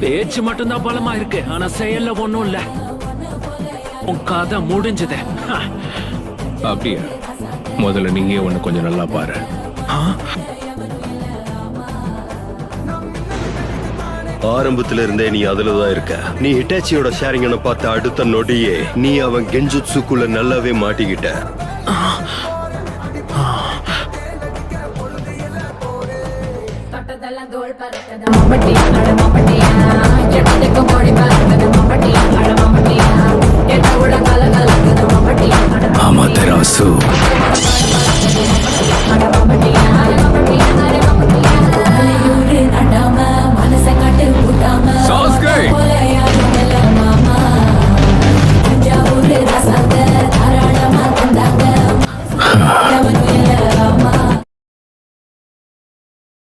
பேச்சு மட்டும்தான் பலமா இருக்கு, ஆனா செயல்ல ஒண்ணும் இல்ல. உன் கதை முடிஞ்சது. அப்படியா? முதல்ல நீயே ஒண்ணு கொஞ்சம் நல்லா பாரு. ஆரம்பத்துல இருந்தே நீ அதுலதான் இருக்க. நீ ஹிட்டாச்சியோட ஷேரிங்கனை பார்த்த அடுத்த நொடியே நீ அவன் கெஞ்சுட்சுக்குள்ள நல்லாவே மாட்டிக்கிட்ட. தொட்டதெல்லாம் தோல் பறக்கதா, மம்பட்டியா நட மம்பட்டியா, எட்டத்துக்கு மோடி பறக்கதா.